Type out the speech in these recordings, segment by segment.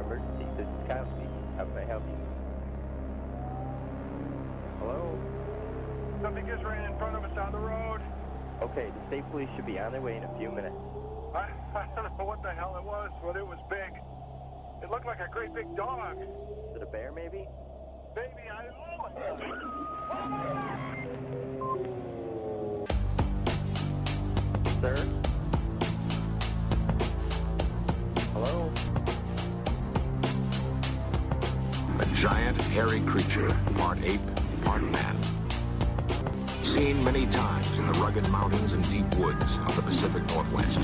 emergency. This is Kyle speaking. How can I help you? Hello? Something just ran in front of us on the road. Okay, the state police should be on their way in a few minutes. I don't know what the hell it was, but it was big. It looked like a great big dog. Is it a bear, maybe? Baby, oh my God. Sir? Hello? A giant, hairy creature, part ape, part man. Seen many times in the rugged mountains and deep woods of the Pacific Northwest.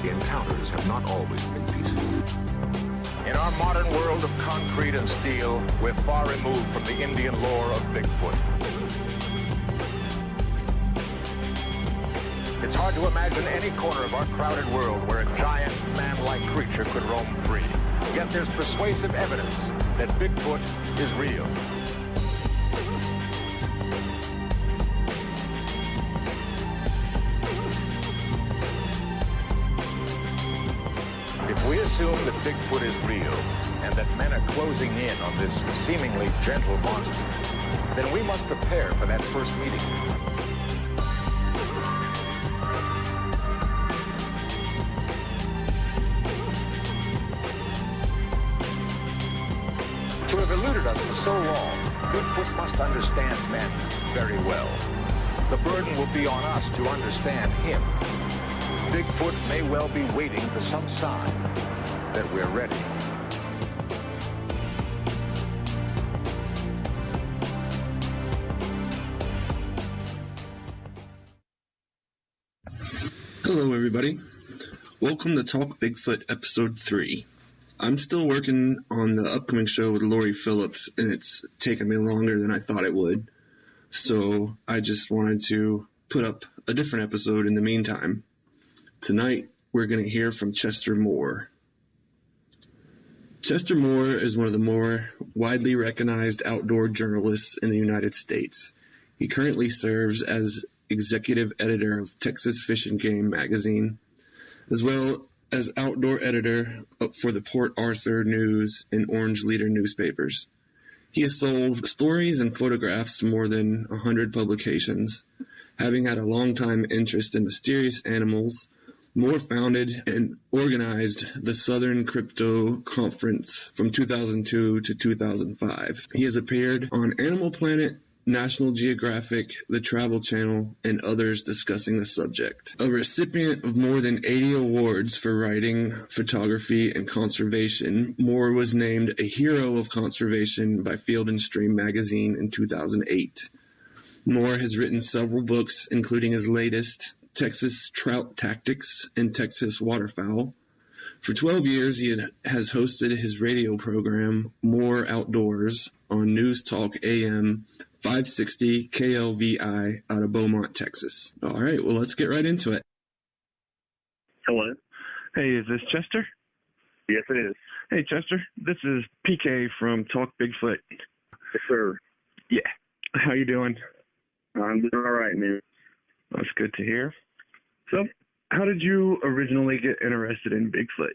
The encounters have not always been peaceful. In our modern world of concrete and steel, we're far removed from the Indian lore of Bigfoot. It's hard to imagine any corner of our crowded world where a giant, man-like creature could roam free. Yet there's persuasive evidence that Bigfoot is real. If we assume that Bigfoot is real and that men are closing in on this seemingly gentle monster, then we must prepare for that first meeting. To have eluded us for so long, Bigfoot must understand men very well. The burden will be on us to understand him. Bigfoot may well be waiting for some sign that we're ready. Hello everybody. Welcome to Talk Bigfoot episode 3. I'm still working on the upcoming show with Lori Phillips, and it's taken me longer than I thought it would. So I just wanted to put up a different episode in the meantime. Tonight, we're going to hear from Chester Moore. Chester Moore is one of the more widely recognized outdoor journalists in the United States. He currently serves as executive editor of Texas Fish and Game magazine, as well as outdoor editor for the Port Arthur News and Orange Leader newspapers. He has sold stories and photographs to more than 100 publications. Having had a long-time interest in mysterious animals, Moore founded and organized the Southern Crypto Conference from 2002 to 2005. He has appeared on Animal Planet, National Geographic, the Travel Channel, and others discussing the subject. A recipient of more than 80 awards for writing, photography, and conservation, Moore was named a Hero of Conservation by Field and Stream magazine in 2008. Moore has written several books, including his latest, Texas Trout Tactics and Texas Waterfowl. For 12 years, he has hosted his radio program, More Outdoors, on News Talk AM 560 KLVI out of Beaumont, Texas. All right, well, let's get right into it. Hello. Hey, is this Chester? Yes, it is. Hey, Chester. This is PK from Talk Bigfoot. Yes, sir. Yeah. How you doing? I'm doing all right, man. That's good to hear. So, how did you originally get interested in Bigfoot?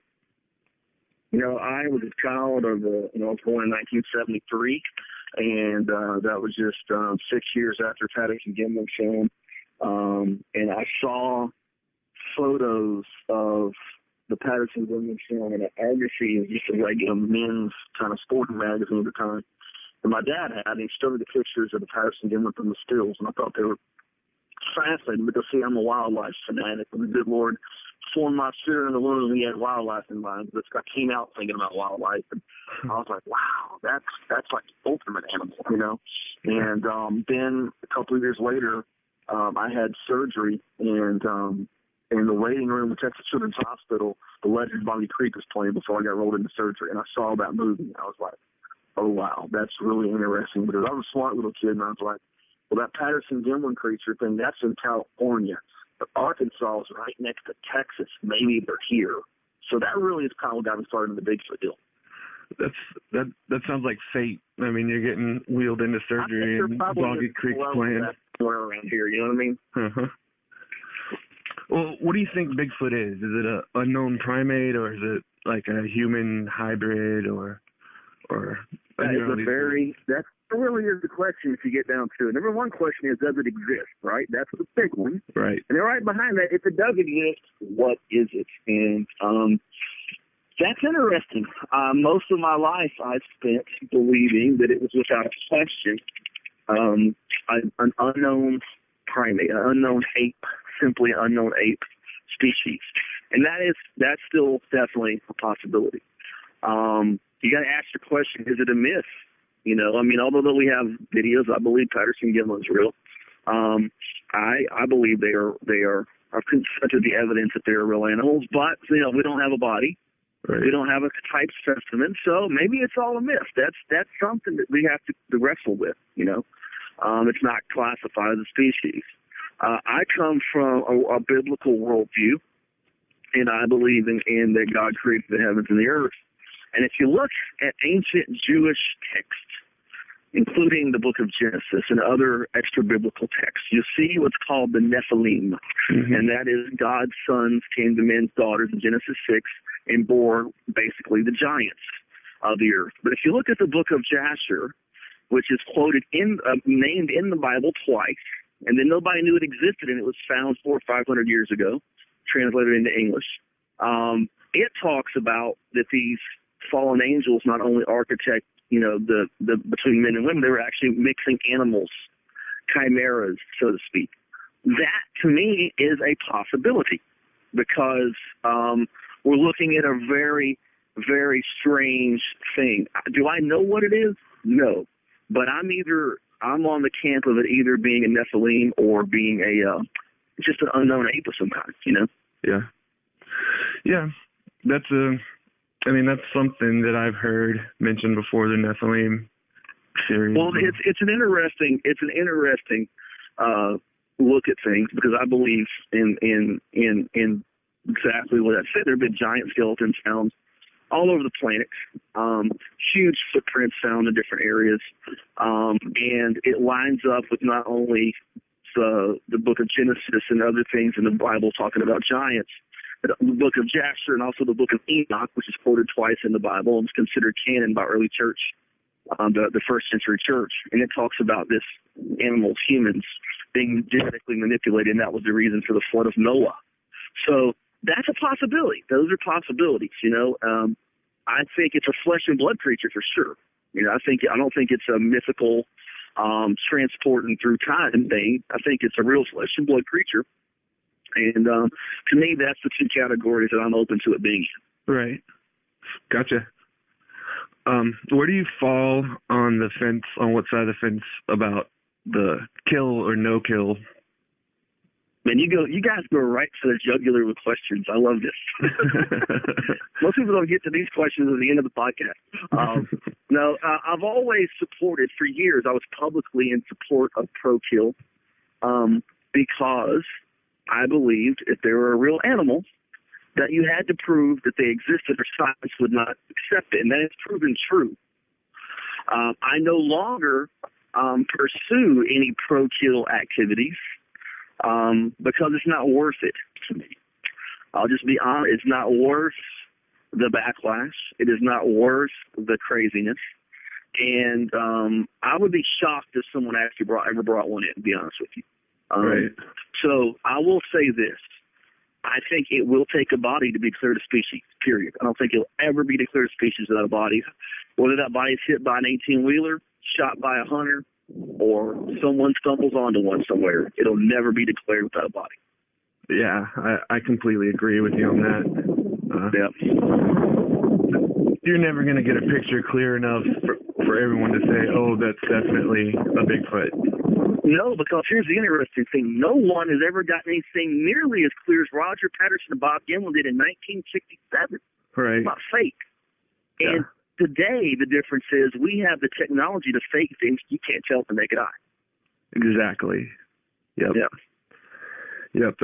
You know, I was a child of, I was born in 1973, and that was just 6 years after Patterson Gimlin film. And I saw photos of the Patterson Gimlin film, and Argosy is just a regular men's kind of sporting magazine at the time. And my dad had, and he showed me the pictures of the Patterson Gimlin from the stills, and I thought they were fascinating because, see, I'm a wildlife fanatic, and the good Lord formed my spirit in the womb, and he had wildlife in mind. But I came out thinking about wildlife, and I was like, wow, that's like the ultimate animal, you know. And then a couple of years later, I had surgery, and in the waiting room at Texas Children's Hospital, The Legend of Bonnie Creek was playing before I got rolled into surgery, and I saw that movie, and I was like, oh, wow, that's really interesting. Because I was a smart little kid, and I was like, well, that Patterson Gimlin creature thing, that's in California. But Arkansas is right next to Texas. Maybe they're here. So that really is kind of what got me started in the Bigfoot deal. That sounds like fate. I mean, you're getting wheeled into surgery and Boggy Creek's playing. Somewhere around here, you know what I mean? Uh-huh. Well, what do you think Bigfoot is? Is it an unknown primate, or is it like a human hybrid, or? That really is the question if you get down to it. Number one question is, does it exist, right? That's the big one. Right. And then right behind that, if it does exist, what is it? And that's interesting. Most of my life I've spent believing that it was without a question an unknown primate, an unknown ape, simply an unknown ape species. And that's still definitely a possibility. You got to ask the question, is it a myth? You know, I mean, although we have videos, I believe Patterson-Gimlin's real. I believe I've considered the evidence that they are real animals, but, you know, we don't have a body. Right. We don't have a type specimen, so maybe it's all a myth. That's something that we have to wrestle with, you know. It's not classified as a species. I come from a biblical worldview, and I believe in that God created the heavens and the earth. And if you look at ancient Jewish texts, including the book of Genesis and other extra-biblical texts, you see what's called the Nephilim. Mm-hmm. And that is God's sons came to men's daughters in Genesis 6 and bore basically the giants of the earth. But if you look at the book of Jasher, which is quoted named in the Bible twice, and then nobody knew it existed, and it was found 400 or 500 years ago, translated into English. It talks about that these fallen angels not only architect, you know, the between men and women, they were actually mixing animals, chimeras, so to speak. That, to me, is a possibility because we're looking at a very, very strange thing. Do I know what it is? No. But I'm on the camp of it either being a Nephilim or being just an unknown ape of some kind, you know? Yeah. Yeah. That's something that I've heard mentioned before, the Nephilim series. Well, it's an interesting look at things because I believe in exactly what I said. There have been giant skeletons found all over the planet, huge footprints found in different areas, and it lines up with not only the book of Genesis and other things in the Bible talking about giants, but the book of Jasher and also the book of Enoch, which is quoted twice in the Bible and is considered canon by early church, the first century church. And it talks about this animals, humans, being genetically manipulated, and that was the reason for the flood of Noah. So that's a possibility. Those are possibilities, you know. I think it's a flesh and blood creature for sure. You know, I don't think it's a mythical transporting through time thing. I think it's a real flesh and blood creature. And to me, that's the two categories that I'm open to it being in. Right. Gotcha. Where do you fall on the fence, on what side of the fence about the kill or no kill? Man, you guys go right to the jugular with questions. I love this. Most people don't get to these questions at the end of the podcast. No, I've always supported, for years, I was publicly in support of pro-kill because I believed if they were a real animal, that you had to prove that they existed or science would not accept it, and that is proven true. I no longer pursue any pro-kill activities because it's not worth it to me. I'll just be honest, it's not worth the backlash. It is not worth the craziness. And I would be shocked if someone actually ever brought one in, to be honest with you. Right. So I will say this. I think it will take a body to be declared a species, period. I don't think it'll ever be declared a species without a body. Whether that body is hit by an 18-wheeler, shot by a hunter, or someone stumbles onto one somewhere, it'll never be declared without a body. Yeah, I completely agree with you on that. You're never going to get a picture clear enough for everyone to say, oh, that's definitely a Bigfoot. No, because here's the interesting thing. No one has ever gotten anything nearly as clear as Roger Patterson and Bob Gimlin did in 1967. Right. It's not fake. Yeah. And today, the difference is we have the technology to fake things you can't tell with the naked eye. Exactly. Yep. Yeah. Yep.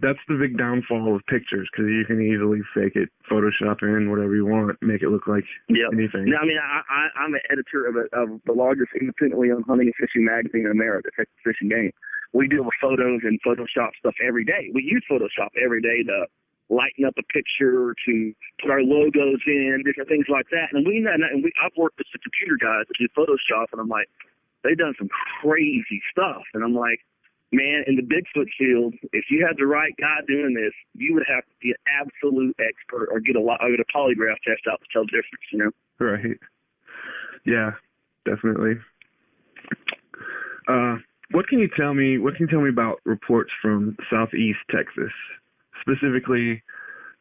That's the big downfall of pictures, because you can easily fake it, Photoshop in whatever you want, make it look like anything. Now, I mean, I'm an editor of the largest independently owned hunting and fishing magazine in America, Texas Fish and Game. we deal with photos and Photoshop stuff every day. We use Photoshop every day to lighten up a picture, to put our logos in, different things like that. And I've worked with the computer guys that do Photoshop, and I'm like, they've done some crazy stuff. And I'm like, man, in the Bigfoot field, if you had the right guy doing this, you would have to be an absolute expert or get a polygraph test out to tell the difference, you know? Right. Yeah, definitely. What can you tell me about reports from Southeast Texas, specifically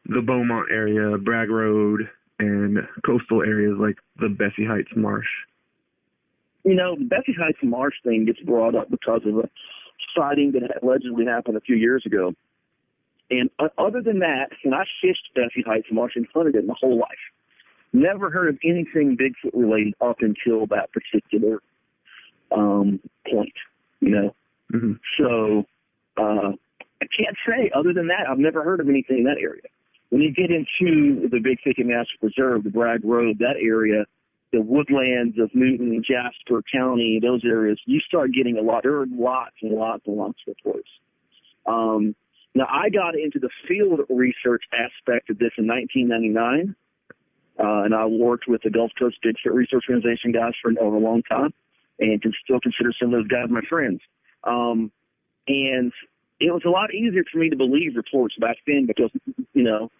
the Beaumont area, Bragg Road, and coastal areas like the Bessie Heights Marsh? You know, the Bessie Heights Marsh thing gets brought up because of a sighting that allegedly happened a few years ago. And other than that, and I fished Bessie Heights Marsh and hunted it my whole life. Never heard of anything Bigfoot related up until that particular point, you know. Mm-hmm. So I can't say. Other than that, I've never heard of anything in that area. When you get into the Big Thicket National Preserve, the Bragg Road, that area, the woodlands of Newton and Jasper County, those areas, you start getting a lot. There are lots and lots and lots of reports. Now, I got into the field research aspect of this in 1999, and I worked with the Gulf Coast Bigfoot Research Organization guys for over a long time, and can still consider some of those guys my friends. And it was a lot easier for me to believe reports back then because, you know,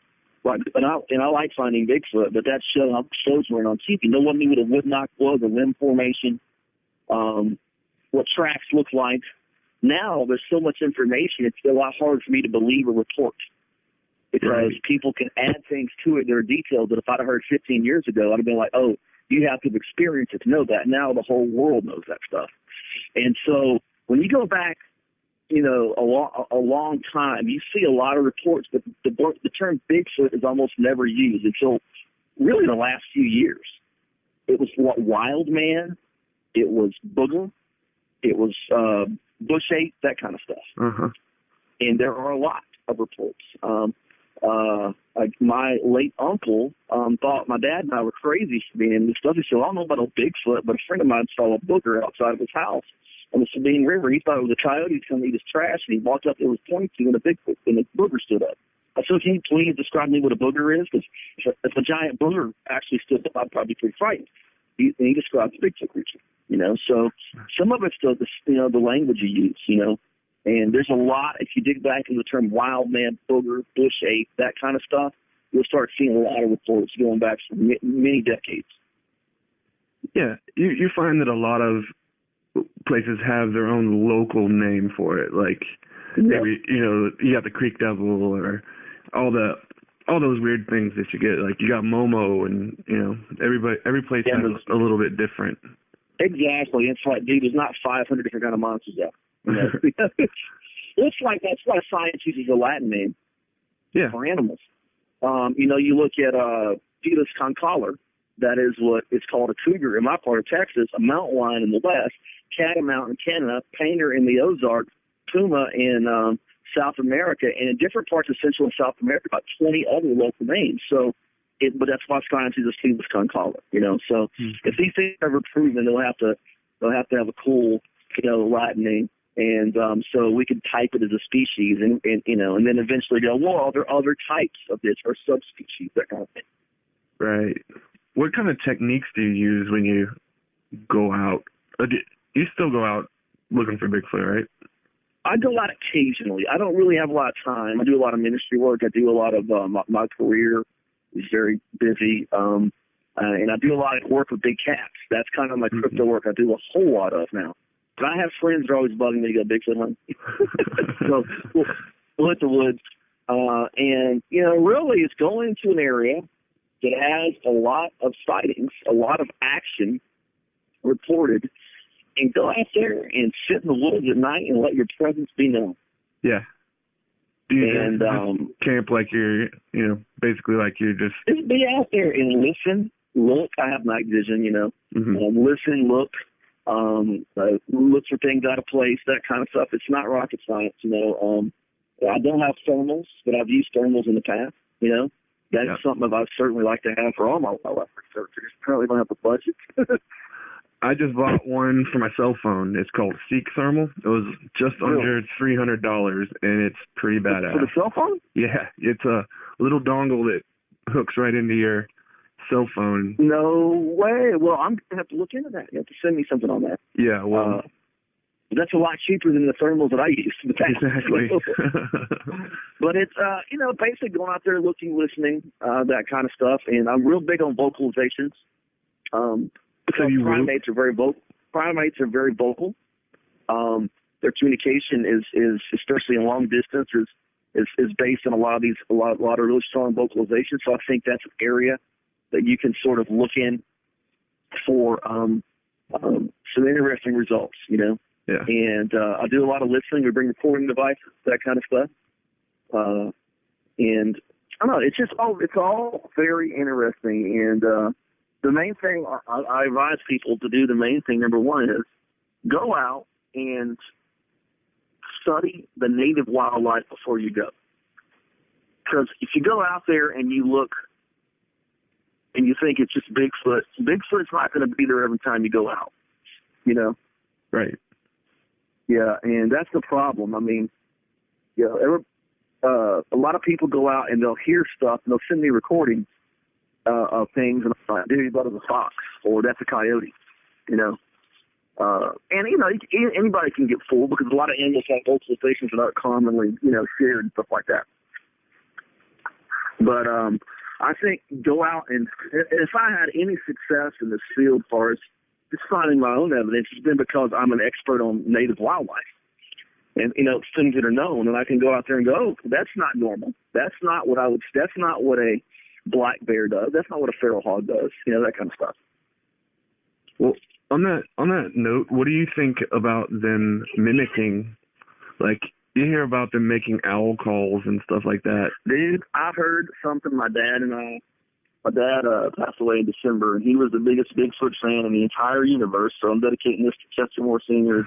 like, and I like finding Bigfoot, but that shows weren't on TV. No one knew what a wood knock was, a limb formation, what tracks look like. Now there's so much information, it's a lot harder for me to believe a report because people can add things to it that are detailed that if I'd have heard 15 years ago, I'd have been like, oh, you have to have experienced it to know that. Now the whole world knows that stuff. And so when you go back, you know, a long time, you see a lot of reports, but the term Bigfoot is almost never used until really the last few years. It was wild man, it was booger, it was bush ape, that kind of stuff. Uh-huh. And there are a lot of reports. Like my late uncle thought my dad and I were crazy for being in this stuff. He said, well, I don't know about a Bigfoot, but a friend of mine saw a booger outside of his house on the Sabine River. He thought it was a coyote coming to eat his trash, and he walked up, it was pointing to, and a Bigfoot, and the booger stood up. I said, can you describe me what a booger is? Because if a giant booger actually stood up, I'd probably be pretty frightened. He described the Bigfoot creature, you know. So some of it's still, the language you use, you know. And there's a lot, if you dig back into the term wild man, booger, bush ape, that kind of stuff, you'll start seeing a lot of reports going back for many decades. Yeah, you find that a lot of places have their own local name for it, like maybe, you know, you got the Creek Devil or all those weird things that you get, like you got Momo, and you know, every place has a little bit different. Exactly. It's like, dude, there's not 500 different kind of monsters out. You know? It's like that's why science uses a Latin name for animals. You know, you look at Felis concolor, that is what it's called a cougar in my part of Texas, a mountain lion in the west, catamount in Canada, painter in the Ozarks, puma in South America, and in different parts of Central and South America, about 20 other local names. So, but that's why science uses Felis concolor. You know, so if these things are ever proven, they'll have to have a cool, you know, Latin name. And so we could type it as a species, and you know, and then eventually go, well, are there other types of this or subspecies, that kind of thing. Right. What kind of techniques do you use when you go out? You still go out looking for Bigfoot, right? I go out occasionally. I don't really have a lot of time. I do a lot of ministry work. I do a lot of my career is very busy, and I do a lot of work with big cats. That's kind of my crypto work I do a whole lot of now. But I have friends that are always bugging me to go Bigfoot hunting. So we'll hit the woods. And, you know, really it's going to an area that has a lot of sightings, a lot of action reported, and go out there and sit in the woods at night and let your presence be known. Yeah. Do you camp like you're, you know, basically like you're just be out there and listen, look. I have night vision, you know. Listen, look. Look for things out of place, that kind of stuff. It's not rocket science, you know. I don't have thermals, but I've used thermals in the past, you know. That's something I'd certainly like to have for all my wildlife researchers. Apparently don't have the budget. I just bought one for my cell phone. It's called Seek Thermal. It was just under $300, and it's pretty badass. For the cell phone? Yeah, it's a little dongle that hooks right into your cell phone. No way. Well, I'm going to have to look into that. You have to send me something on that. Yeah, well. That's a lot cheaper than the thermals that I used in the past. Exactly. But it's, basically going out there looking, listening, that kind of stuff. And I'm real big on vocalizations. Because primates are very vocal. Primates are very vocal. Their communication is especially in long distance, is based on a lot of really strong vocalizations. So I think that's an area that you can sort of look in for some interesting results, you know. Yeah. And I do a lot of listening. We bring recording devices, that kind of stuff. And I don't know, it's all very interesting. And the main thing I advise people to do, the main thing, number one, is go out and study the native wildlife before you go. Because if you go out there and you look and you think it's just Bigfoot, Bigfoot's not going to be there every time you go out, you know? Right. Yeah, and that's the problem. I mean, you know, a lot of people go out and they'll hear stuff and they'll send me recordings of things, and I'm like, dude, that was a fox, or that's a coyote, you know. And, you know, anybody can get fooled because a lot of animals have vocalizations that aren't commonly, you know, shared and stuff like that. But I think go out and if I had any success in this field as far as just finding my own evidence, it's been because I'm an expert on native wildlife. And, you know, things that are known, and I can go out there and go, oh, that's not normal. That's not what a black bear does. That's not what a feral hog does. You know, that kind of stuff. Well, on that note, what do you think about them mimicking, like, you hear about them making owl calls and stuff like that? Dude, I heard something my dad passed away in December, and he was the biggest Bigfoot fan in the entire universe, so I'm dedicating this to Chester Moore Sr.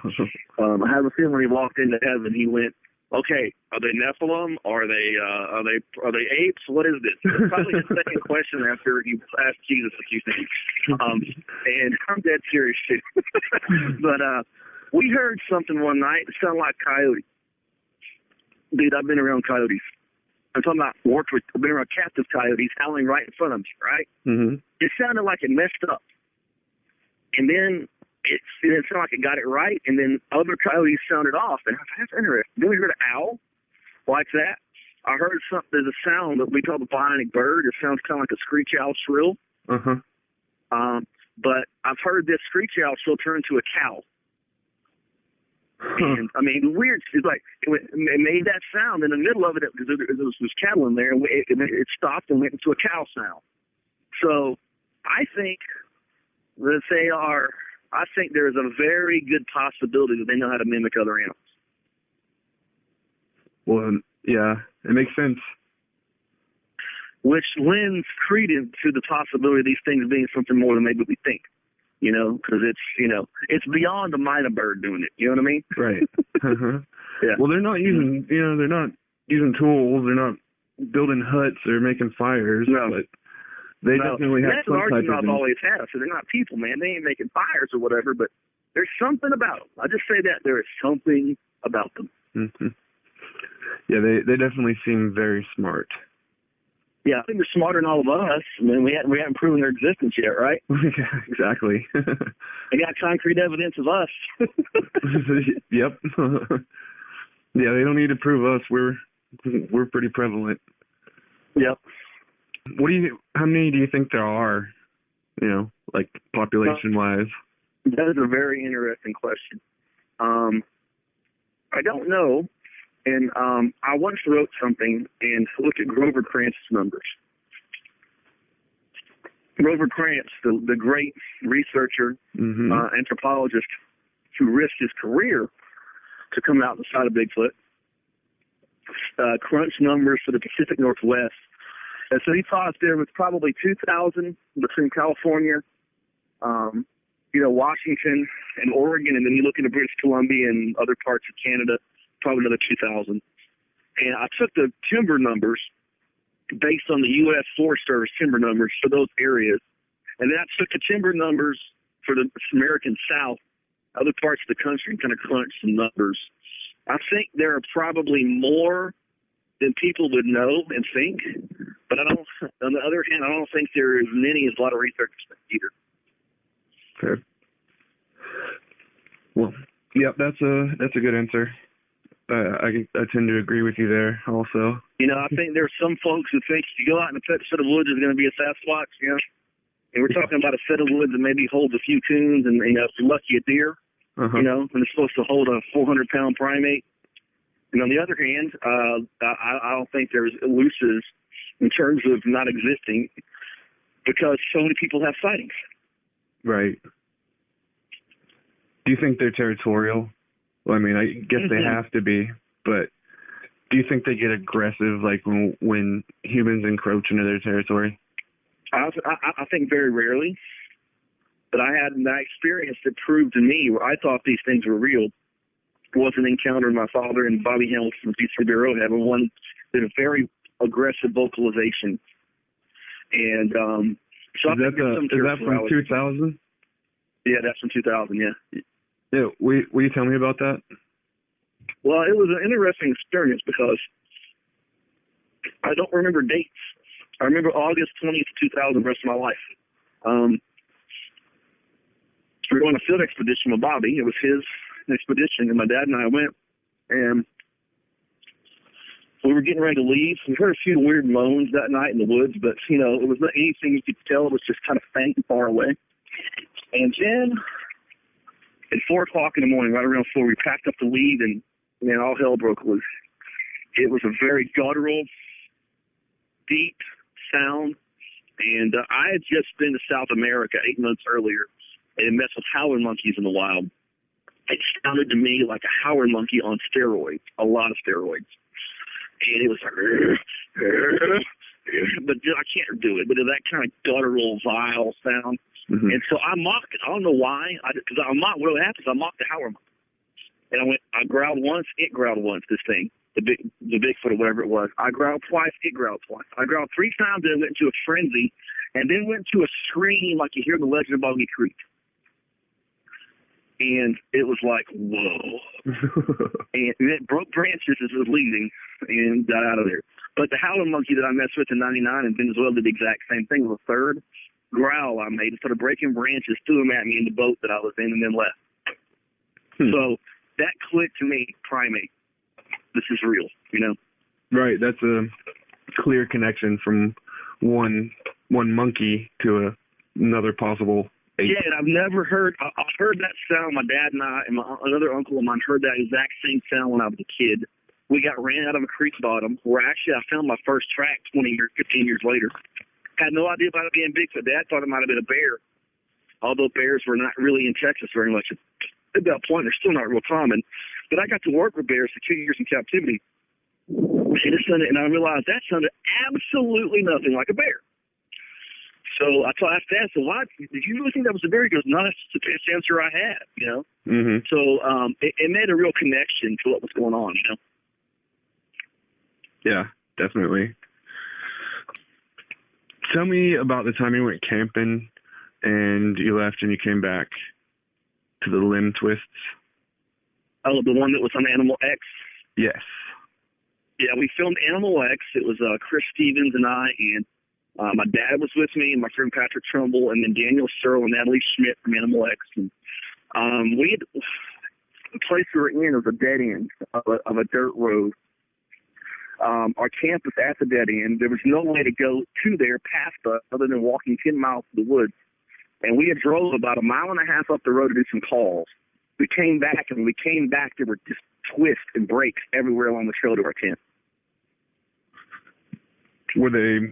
I have a feeling when he walked into heaven, he went, okay, are they Nephilim? Are they apes? What is this? Probably the second question after he asked Jesus a few things. And I'm dead serious, too. But we heard something one night. It sounded like coyote. Dude, I've been around coyotes. I'm talking about I've been around captive coyotes howling right in front of me, right? Mm-hmm. It sounded like it messed up. And then it sounded like it got it right, and then other coyotes sounded off. And I was like, that's interesting. Then we heard an owl like that. I heard there's a sound that we call the bionic bird. It sounds kind of like a screech owl shrill. Uh-huh. But I've heard this screech owl shrill turn into a cow. And, I mean, weird. It's like it made that sound in the middle of it because there was cattle in there, and it stopped and went into a cow sound. So I think that I think there's a very good possibility that they know how to mimic other animals. Well, yeah, it makes sense. Which lends credence to the possibility of these things being something more than maybe we think. You know, because it's beyond a minor bird doing it. You know what I mean? Right. Uh-huh. Yeah. Well, they're not using tools. They're not building huts or making fires. No. But they definitely have that's some an type argument of. I've always had. So they're not people, man. They ain't making fires or whatever. But there's something about them. I just say that there is something about them. Mm-hmm. Yeah, they definitely seem very smart. Yeah, I think they're smarter than all of us. I mean, we haven't proven their existence yet, right? Yeah, exactly. They got concrete evidence of us. Yep. Yeah, they don't need to prove us. We're pretty prevalent. Yep. How many do you think there are? You know, like population-wise. That is a very interesting question. I don't know. And I once wrote something and looked at Grover Krantz's numbers. Grover Krantz, the great researcher, anthropologist who risked his career to come out the side of Bigfoot, crunched numbers for the Pacific Northwest. And so he thought there was probably 2,000 between California, Washington and Oregon, and then you look into British Columbia and other parts of Canada, probably another 2,000. And I took the timber numbers based on the U.S. Forest Service timber numbers for those areas. And then I took the timber numbers for the American South, other parts of the country, kind of crunch some numbers. I think there are probably more than people would know and think, but on the other hand, I don't think there are as many as a lot of researchers think either. Fair. Well, yep, that's a good answer. I tend to agree with you there also. You know, I think there's some folks who think if you go out in a set of woods, there's going to be a Sasquatch, you know. And we're talking about a set of woods that maybe holds a few coons and, you know, if you're lucky, a deer, you know, and it's supposed to hold a 400-pound primate. And on the other hand, I don't think there's elusives in terms of not existing because so many people have sightings. Right. Do you think they're territorial? Well, I mean, I guess they have to be, but do you think they get aggressive, like when humans encroach into their territory? I think very rarely, but I had an experience that proved to me where I thought these things were real. It was an encounter my father and Bobby Hamilton from Peace Bureau had one did a very aggressive vocalization. And so is that from 2000? Yeah, that's from 2000, yeah. Yeah, will you tell me about that? Well, it was an interesting experience because I don't remember dates. I remember August 20th, 2000, the rest of my life. We were on a field expedition with Bobby. It was his expedition, and my dad and I went, and we were getting ready to leave. We heard a few weird moans that night in the woods, but, you know, it was not anything you could tell. It was just kind of faint and far away. And then at 4 o'clock in the morning, right around 4, we packed up to leave, and man, all hell broke loose. It was a very guttural, deep sound, and I had just been to South America 8 months earlier and met with howler monkeys in the wild. It sounded to me like a howler monkey on steroids, a lot of steroids. And it was like, but I can't do it. But that kind of guttural, vile sound. Mm-hmm. And so I mocked it. I don't know why. Because what happens? I mocked the howler monkey. And I growled once, it growled once, this thing. The Bigfoot or whatever it was. I growled twice, it growled twice. I growled 3 times, and went into a frenzy, and then went to a scream like you hear the Legend of Boggy Creek. And it was like, whoa. And it broke branches as it was leaving and got out of there. But the howler monkey that I messed with in 99 in Venezuela did the exact same thing. With a third growl I made. Instead of breaking branches, threw them at me in the boat that I was in and then left. So that clicked to me, primate. This is real, you know? Right. That's a clear connection from one monkey to another possible ape. Yeah, and I've never heard – I've heard that sound. My dad and I and another uncle of mine heard that exact same sound when I was a kid. We got ran out of a creek bottom where actually I found my first track 15 years later. Had no idea about it being Bigfoot. Dad thought it might have been a bear, although bears were not really in Texas very much. At that point, they're still not real common. But I got to work with bears for 2 years in captivity. And I realized that sounded absolutely nothing like a bear. So I asked Dad, so why did you really think that was a bear? He goes, no, that's the best answer I had, you know? Mm-hmm. So it made a real connection to what was going on, you know? Yeah, definitely. Tell me about the time you went camping and you left and you came back to the limb twists. Oh, the one that was on Animal X? Yes. Yeah, we filmed Animal X. It was Chris Stevens and I, and my dad was with me, and my friend Patrick Trumbull, and then Daniel Searle and Natalie Schmidt from Animal X. And the place we were in was a dead end of a dirt road. Our camp was at the dead end. There was no way to go to there past us other than walking 10 miles to the woods. And we had drove about 1.5 miles up the road to do some calls. We came back, and when we came back, there were just twists and breaks everywhere along the trail to our tent. Were they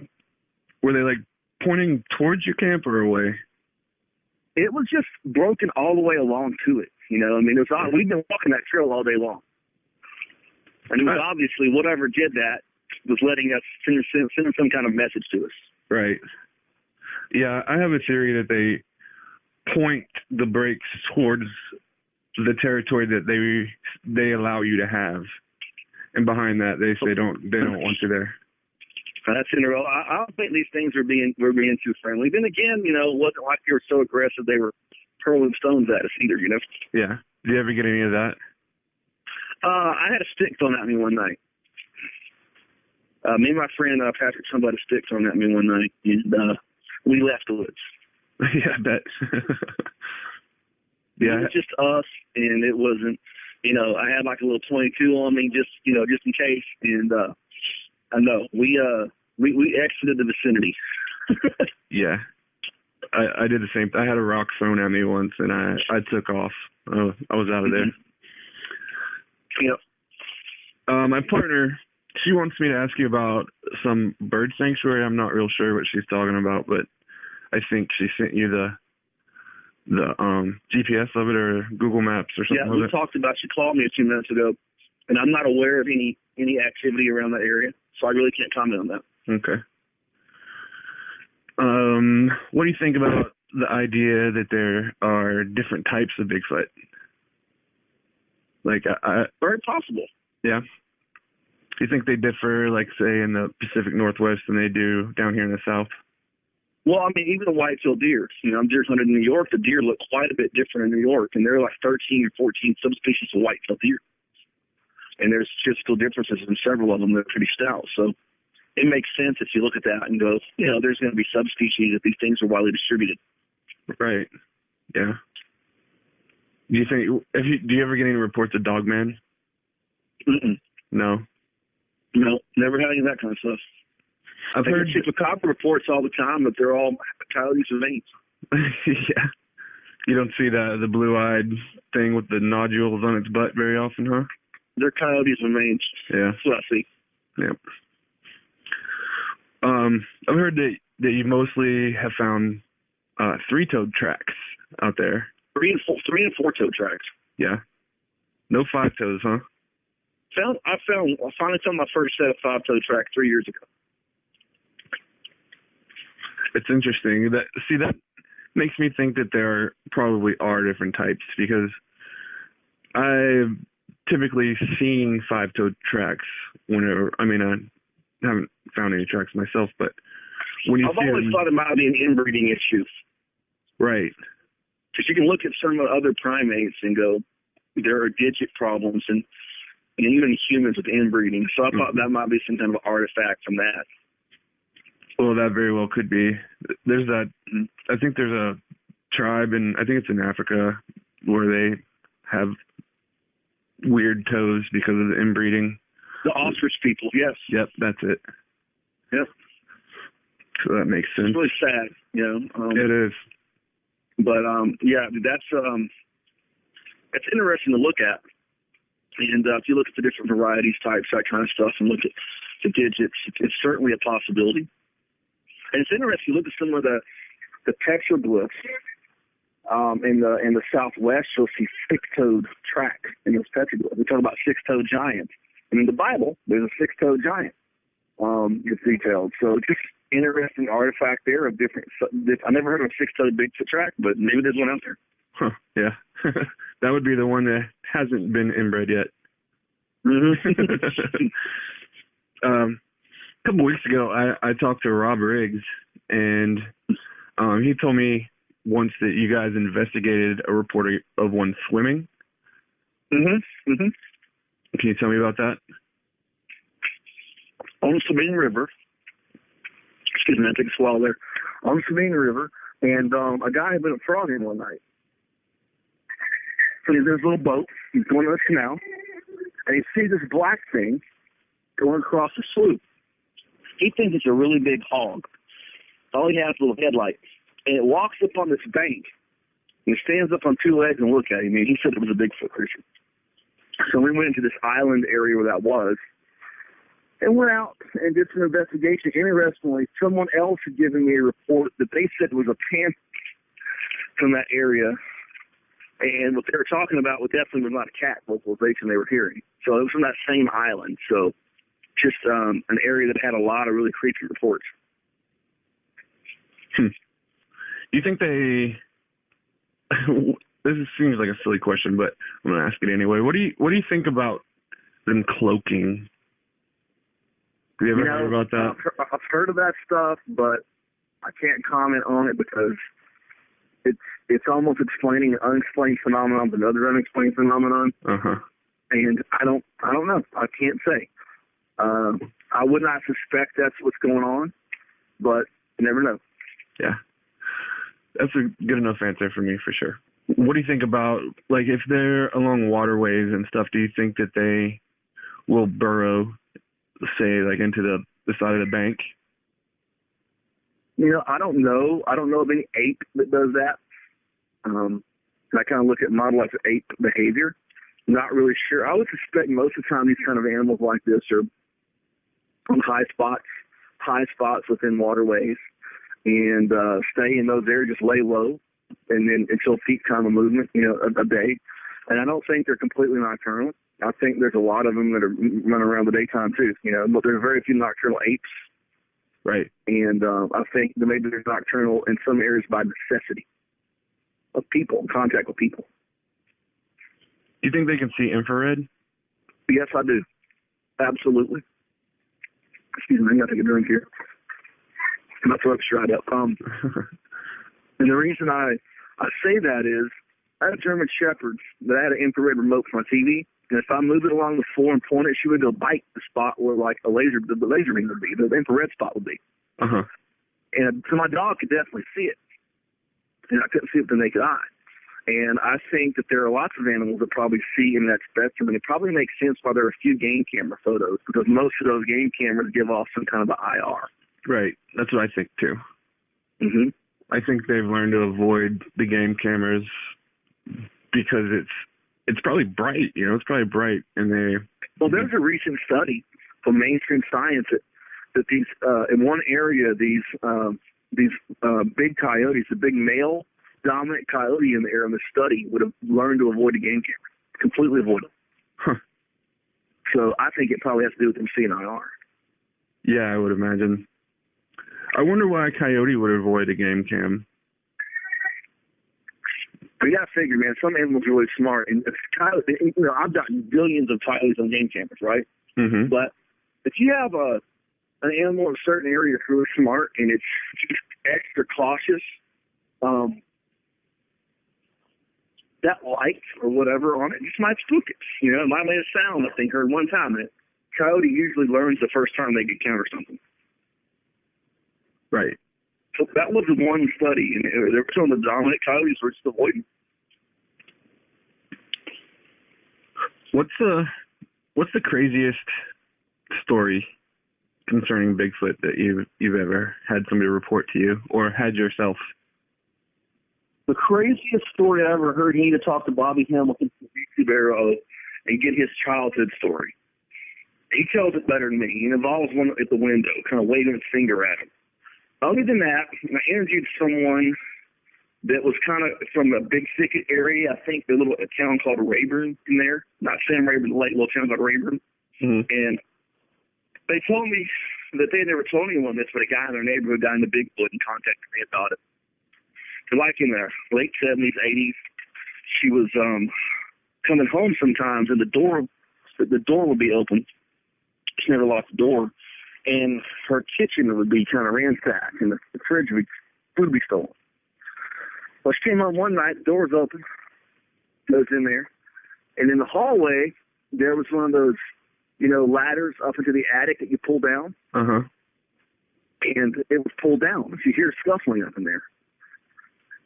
like pointing towards your camp or away? It was just broken all the way along to it. You know, I mean, we've been walking that trail all day long. And it was obviously whatever did that was letting us send some kind of message to us. Right. Yeah, I have a theory that they point the breaks towards the territory that they allow you to have, and behind that they say they don't want you there. That's in a row. I don't think these things were being too friendly. Then again, you know, it wasn't like they were so aggressive. They were hurling stones at us either, you know. Yeah. Did you ever get any of that? I had a stick thrown at me one night. Me and my friend Patrick, somebody stick thrown at me one night, and we left the woods. Yeah, I bet. Yeah, it was just us, and it wasn't. You know, I had like a little 22 on me, just in case. And I know we exited the vicinity. Yeah, I did the same. I had a rock thrown at me once, and I took off. I was out of there. Yep. My partner, she wants me to ask you about some bird sanctuary. I'm not real sure what she's talking about, but I think she sent you the GPS of it or Google Maps or something. Yeah, we talked about. She called me a few minutes ago, and I'm not aware of any activity around that area, so I really can't comment on that. Okay. What do you think about the idea that there are different types of Bigfoot? Like, very possible. Yeah. Do you think they differ, like, say, in the Pacific Northwest than they do down here in the South? Well, I mean, even the white-tailed deer. You know, I'm deer hunted in New York. The deer look quite a bit different in New York, and there are like 13 or 14 subspecies of white-tailed deer. And there's physical differences in several of them that are pretty stout. So it makes sense if you look at that and go, you know, there's going to be subspecies if these things are widely distributed. Right. Yeah. Do you think? Do you ever get any reports of dogman? Mm-mm. No. No, never had any of that kind of stuff. I've heard chupacabra reports all the time, but they're all coyotes and veins. Yeah. You don't see the blue-eyed thing with the nodules on its butt very often, huh? They're coyotes and veins. Yeah. That's what I see. Yep. I've heard that you mostly have found three-toed tracks out there. Three and four-toed tracks. Yeah. No five-toes, huh? I finally found my first set of five-toed tracks 3 years ago. It's interesting. That makes me think that there probably are different types, because I've typically seen five-toed tracks whenever. I mean, I haven't found any tracks myself, but when you I've always thought it might be an inbreeding issue. Right. Because you can look at some other primates and go, there are digit problems, and even humans with inbreeding. So I thought that might be some kind of artifact from that. Well, that very well could be. There's that. I think there's a tribe, and I think it's in Africa, where they have weird toes because of the inbreeding. The ostrich people, yes. Yep, that's it. Yep. So that makes sense. It's really sad, you know. It is. But yeah, that's interesting to look at. And if you look at the different varieties, types, that kind of stuff, and look at the digits, it's certainly a possibility. And it's interesting. You look at some of the petroglyphs in the Southwest. You'll see six-toed tracks in those petroglyphs. We talk about six-toed giants, and in the Bible, there's a six-toed giant. It's detailed. So just interesting artifact there of different. I never heard of a six-toed Bigfoot track, but maybe there's one out there. Huh, yeah. That would be the one that hasn't been inbred yet. Mm-hmm. A couple weeks ago, I talked to Rob Riggs, and he told me once that you guys investigated a report of one swimming. Mm-hmm. Mm-hmm. Can you tell me about that? On the Sabine River. Excuse me, I took a swallow there. On the Sabine River, and a guy had been frogging one night. So there's a little boat. He's going to the canal, and he sees this black thing going across the sloop. He thinks it's a really big hog. All he has is a little headlight. And it walks up on this bank. And he stands up on two legs and looks at him. And he said it was a Bigfoot creature. So we went into this island area where that was, and went out and did some investigation. Interestingly, someone else had given me a report that they said it was a panther from that area. And what they were talking about was definitely was not a cat vocalization they were hearing. So it was from that same island. So just an area that had a lot of really creepy reports. Do you think they? This seems like a silly question, but I'm gonna ask it anyway. What do you think about them cloaking? Have you ever heard about that? I've heard of that stuff, but I can't comment on it because it's almost explaining an unexplained phenomenon with another unexplained phenomenon. Uh-huh. And I don't know. I can't say. I would not suspect that's what's going on, but you never know. Yeah. That's a good enough answer for me, for sure. What do you think about, like, if they're along waterways and stuff, do you think that they will burrow, say, like, into the side of the bank? You know, I don't know. I don't know of any ape that does that. I kind of look at model like ape behavior. Not really sure. I would suspect most of the time these kind of animals like this are on high spots within waterways, and stay in those areas, just lay low, and then until peak time of movement, you know, a day. And I don't think they're completely nocturnal. I think there's a lot of them that are running around the daytime too. You know, but there are very few nocturnal apes. Right. And I think that maybe they're nocturnal in some areas by necessity of people, contact with people. Do you think they can see infrared? Yes, I do. Absolutely. Excuse me, I got to take a drink here. My throat's dried up. And the reason I say that is I had a German Shepherd that had an infrared remote for my TV, and if I move it along the floor and point it, she would go bite the spot where like the laser beam would be, the infrared spot would be. Uh-huh. And so my dog could definitely see it, and I couldn't see it with the naked eye. And I think that there are lots of animals that probably see in that spectrum, and it probably makes sense why there are a few game camera photos, because most of those game cameras give off some kind of an IR. Right. That's what I think, too. Mm-hmm. I think they've learned to avoid the game cameras because it's probably bright, you know, it's probably bright, and they... Well, there's a recent study from Mainstream Science that these, in one area, these big coyotes, the big male dominant coyote in the area in the study would have learned to avoid the game camera, completely avoid them. Huh. So I think it probably has to do with them seeing IR. Yeah, I would imagine. I wonder why a coyote would avoid a game cam. But you got to figure, man, some animals are really smart. And if coyote, you know, I've got billions of coyotes on game cameras, right? Mm-hmm. But if you have an animal in a certain area that's really smart and it's just extra cautious, that light or whatever on it just might spook it. You know, it might make a sound, I think, heard one time. And coyote usually learns the first time they encounter something. Right. So that was the one study, and there were some of the dominant coyotes were just avoiding. What's the craziest story concerning Bigfoot that you've ever had somebody report to you or had yourself? The craziest story I ever heard, you need to talk to Bobby Hamilton from YouTube Arrow and get his childhood story. He tells it better than me. He involves one at the window, kind of waving his finger at him. Other than that, I interviewed someone that was kind of from a Big Thicket area. I think a town called Rayburn in there. Not Sam Rayburn, the late little town called Rayburn. Mm-hmm. And they told me that they never told anyone this, but a guy in their neighborhood got into Bigfoot and contacted me about it. So like in the late 70s, 80s, she was coming home sometimes, and the door would be open. She never locked the door. And her kitchen would be kind of ransacked, and the fridge would be stolen. Well, she came home one night, the door was open, goes in there, and in the hallway, there was one of those, you know, ladders up into the attic that you pull down. Uh-huh. And it was pulled down. You hear scuffling up in there.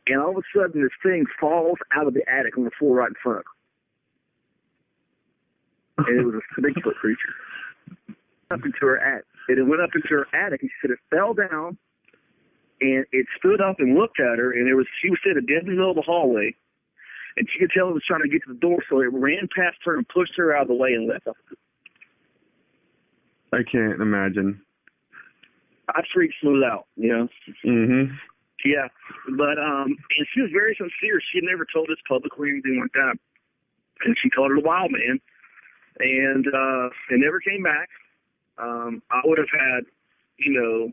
And all of a sudden, this thing falls out of the attic on the floor right in front of her. And it was a Bigfoot creature. Up into her attic. And it went up into her attic, and she said it fell down, and it stood up and looked at her, and she was sitting dead in the middle of the hallway, and she could tell it was trying to get to the door, so it ran past her and pushed her out of the way and left her. I can't imagine. I freaked smooth out, you know. Mm-hmm. Yeah, but and she was very sincere. She had never told us publicly or anything like that, and she called it a wild man, and it never came back. I would have had, you know,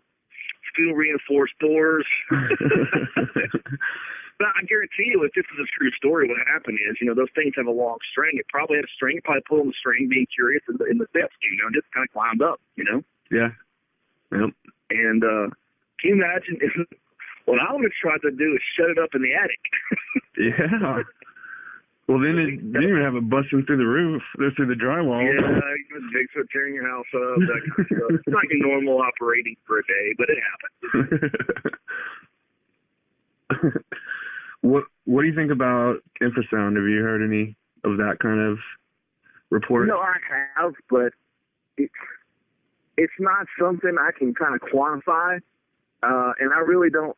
steel reinforced doors. But I guarantee you, if this is a true story, what happened is, you know, those things have a long string. It probably had a string. It probably pulled on the string, being curious in the steps, you know, just kind of climbed up, you know. Yeah. Yep. And can you imagine if What I would have tried to do is shut it up in the attic. Yeah. Well, then you didn't even have it busting through the roof, or through the drywall. Yeah, Bigfoot tearing your house up, that kind of stuff. It's like a normal operating for a day, but it happened. What do you think about infrasound? Have you heard any of that kind of report? No, I have, but it's not something I can kind of quantify, and I really don't.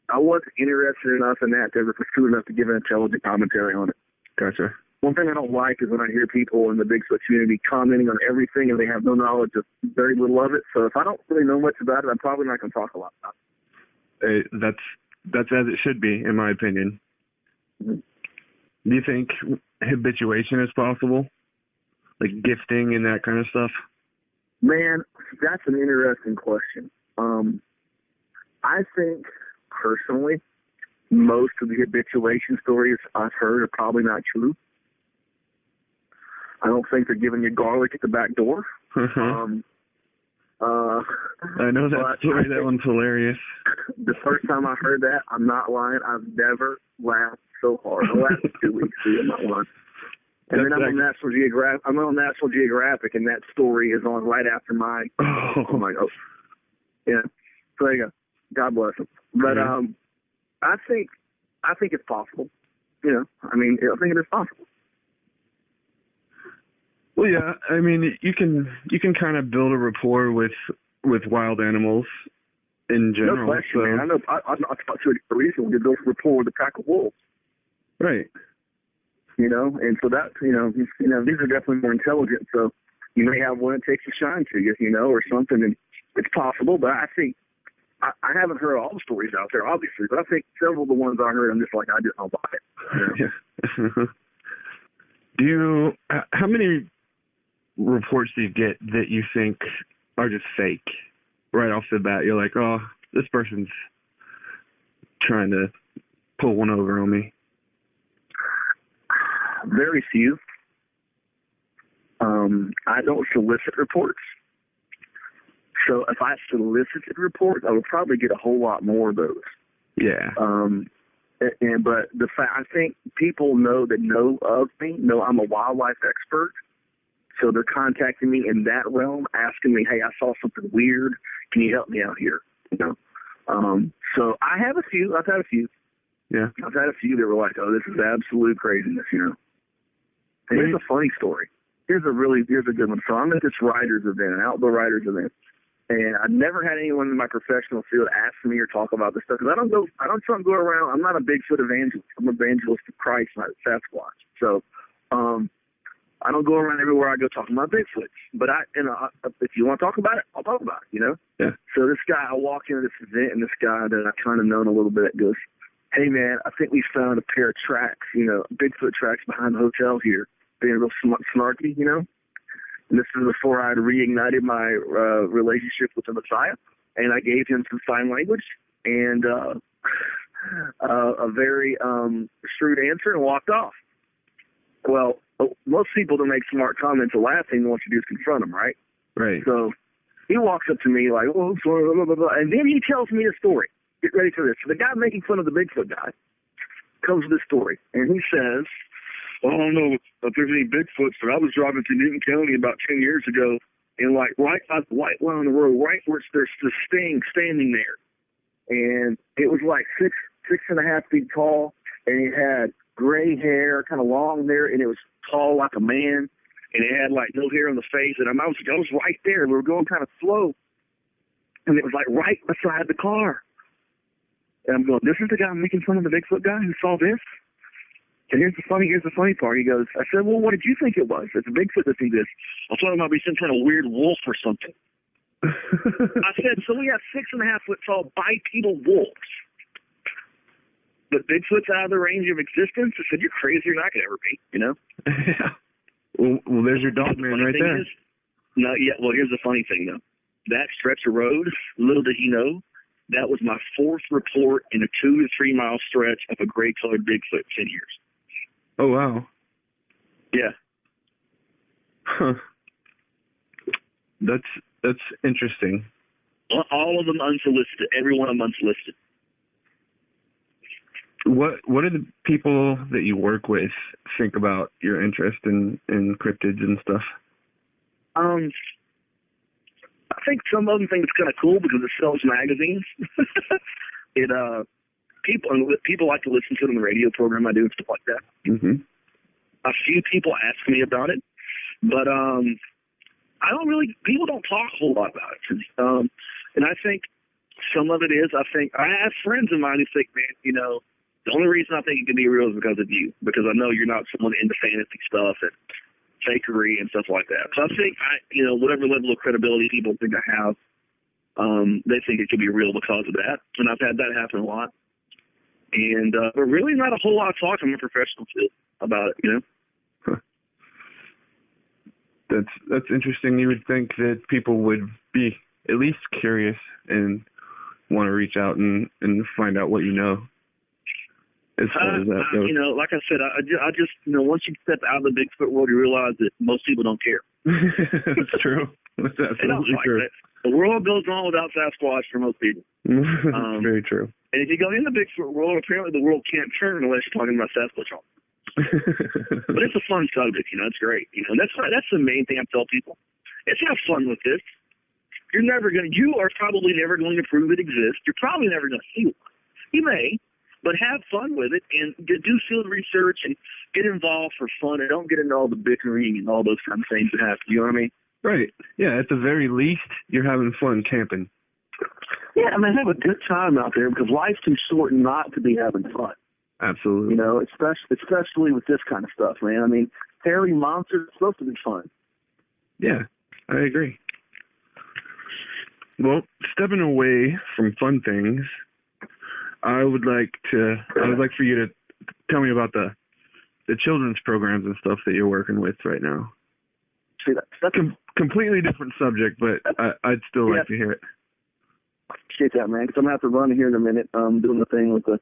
I wasn't interested enough in that to ever pursue enough to give an intelligent commentary on it. Gotcha. One thing I don't like is when I hear people in the Bigfoot community commenting on everything and they have no knowledge of very little of it. So if I don't really know much about it, I'm probably not going to talk a lot about it. That's as it should be, in my opinion. Mm-hmm. Do you think habituation is possible? Like gifting and that kind of stuff? Man, that's an interesting question. I think, personally, most of the habituation stories I've heard are probably not true. I don't think they're giving you garlic at the back door. I know that story. That one's hilarious. The first time I heard that, I'm not lying, I've never laughed so hard. I laughed for 2 weeks. I'm not lying. And then I'm on National Geographic, and that story is on right after my. Oh my God! Yeah. So there you go. God bless him. But I think it's possible. You know, I think it is possible. Well, yeah. I mean, you can kind of build a rapport with wild animals in general. No question, man. I know. I talked to a recently to build a rapport with a pack of wolves. Right. You know, and so that these are definitely more intelligent. So you may have one that takes a shine to you, or something, and it's possible. But I think I haven't heard all the stories out there, obviously, but I think several of the ones I heard, I'm just like, I just don't buy it. Yeah. How many reports do you get that you think are just fake right off the bat? You're like, oh, this person's trying to pull one over on me. Very few. I don't solicit reports. So if I solicited reports, I would probably get a whole lot more of those. Yeah. But the fact, I think people know of me, know I'm a wildlife expert. So they're contacting me in that realm, asking me, hey, I saw something weird. Can you help me out here? So I have a few. I've had a few. Yeah. I've had a few that were like, oh, this is absolute craziness, And here's a funny story. Here's a good one. So I'm at this writers event, an outdoor writers event. And I've never had anyone in my professional field ask me or talk about this stuff. Because I don't try and go around. I'm not a Bigfoot evangelist. I'm an evangelist of Christ, not Sasquatch. So, I don't go around everywhere I go talking about Bigfoot. But if you want to talk about it, I'll talk about it, Yeah. So this guy, I walk into this event, and this guy that I kind of known a little bit goes, hey, man, I think we found a pair of tracks, Bigfoot tracks behind the hotel here. Being real snarky, And this is before I had reignited my relationship with the Messiah. And I gave him some sign language and a very shrewd answer and walked off. Well, most people don't make smart comments. The last thing they want you to do is confront them, right? Right. So he walks up to me like, oh, sorry, blah, blah, blah, and then he tells me a story. Get ready for this. So the guy making fun of the Bigfoot guy comes with this story. And he says, well, I don't know if there's any Bigfoots, but I was driving through Newton County about 10 years ago, and like right by the white line on the road, right where there's this thing standing there. And it was like 6.5 feet tall, and it had gray hair, kind of long hair, and it was tall like a man, and it had like no hair on the face. And I was right there. We were going kind of slow, and it was like right beside the car. And I'm going, this is the guy making fun of the Bigfoot guy who saw this? And here's the funny part. He goes, I said, well, what did you think it was? It's a Bigfoot that see this. I thought it might be some kind of weird wolf or something. I said, so we have 6.5 foot tall bipedal wolves. But Bigfoot's out of the range of existence? I said, you're crazy. You're not going to ever be, Yeah. Well, there's your dog man right there. Well, here's the funny thing, though. That stretch of road, little did he know, that was my 4th report in a 2 to 3 mile stretch of a gray-colored Bigfoot in 10 years. Oh, wow. Yeah. Huh. That's interesting. All of them unsolicited. Every one of them unsolicited. What do the people that you work with think about your interest in cryptids and stuff? I think some of them think it's kind of cool because it sells magazines. People like to listen to it on the radio program I do and stuff like that. Mm-hmm. A few people ask me about it, but I don't really. People don't talk a whole lot about it, and I think some of it is. I have friends of mine who think, man, the only reason I think it can be real is because of you, because I know you're not someone into fantasy stuff and fakery and stuff like that. So I think whatever level of credibility people think I have, they think it could be real because of that, and I've had that happen a lot. And but really not a whole lot of talk in the professional field about it, Huh. That's interesting. You would think that people would be at least curious and want to reach out and find out what you know. As far as that goes. Like I said, I just once you step out of the Bigfoot world, you realize that most people don't care. That's true. That's absolutely true. The world goes on without Sasquatch for most people. That's very true. And if you go in the Bigfoot world, apparently the world can't turn unless you're talking about Sasquatch. But it's a fun subject, it's great. And that's the main thing I tell people. It's have fun with this. You are probably never going to prove it exists. You're probably never going to see one. You may, but have fun with it and do field research and get involved for fun and don't get into all the bickering and all those kind of things that happen. You know what I mean? Right. Yeah, at the very least, you're having fun camping. Yeah, I mean, have a good time out there because life's too short not to be having fun. Absolutely. Especially with this kind of stuff, man. I mean, hairy monsters are supposed to be fun. Yeah, I agree. Well, stepping away from fun things, I would like for you to tell me about the children's programs and stuff that you're working with right now. See, that's a completely different subject, but I'd still like to hear it. Appreciate that, man, because I'm going to have to run here in a minute. I'm doing the thing with the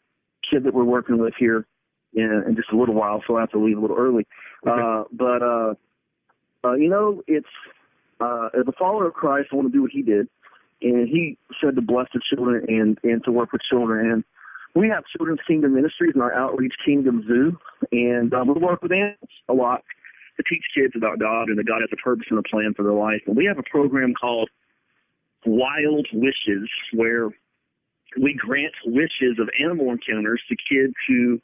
kid that we're working with here in just a little while, so I have to leave a little early. Okay. It's as a follower of Christ, I want to do what he did. And he said to bless the children and to work with children. And we have Children's Kingdom Ministries in our Outreach Kingdom Zoo. And we work with animals a lot to teach kids about God and that God has a purpose and a plan for their life. And we have a program called Wild Wishes, where we grant wishes of animal encounters to kids who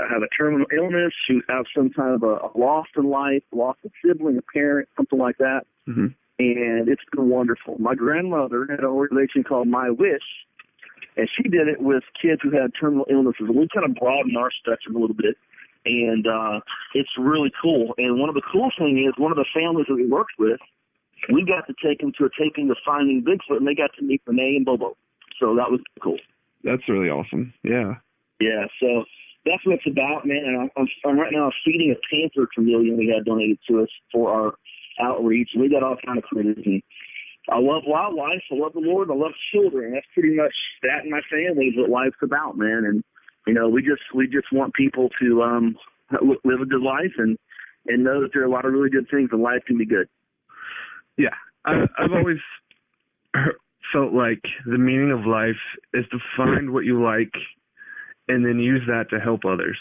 have a terminal illness, who have some kind of a loss in life, lost a sibling, a parent, something like that. Mm-hmm. And it's been wonderful. My grandmother had an organization called My Wish, and she did it with kids who had terminal illnesses. And we kind of broadened our spectrum a little bit, and it's really cool. And one of the cool things is one of the families that we worked with, we got to take them to a taping of Finding Bigfoot, and they got to meet Renee and Bobo. So that was cool. That's really awesome. Yeah. Yeah, so that's what it's about, man. And I'm right now feeding a panther chameleon we had donated to us for our outreach. We got all kind of critters. And I love wildlife. I love the Lord. I love children. That's pretty much that in my family is what life's about, man. And we just want people to live a good life and know that there are a lot of really good things and life can be good. Yeah, I've always felt like the meaning of life is to find what you like and then use that to help others.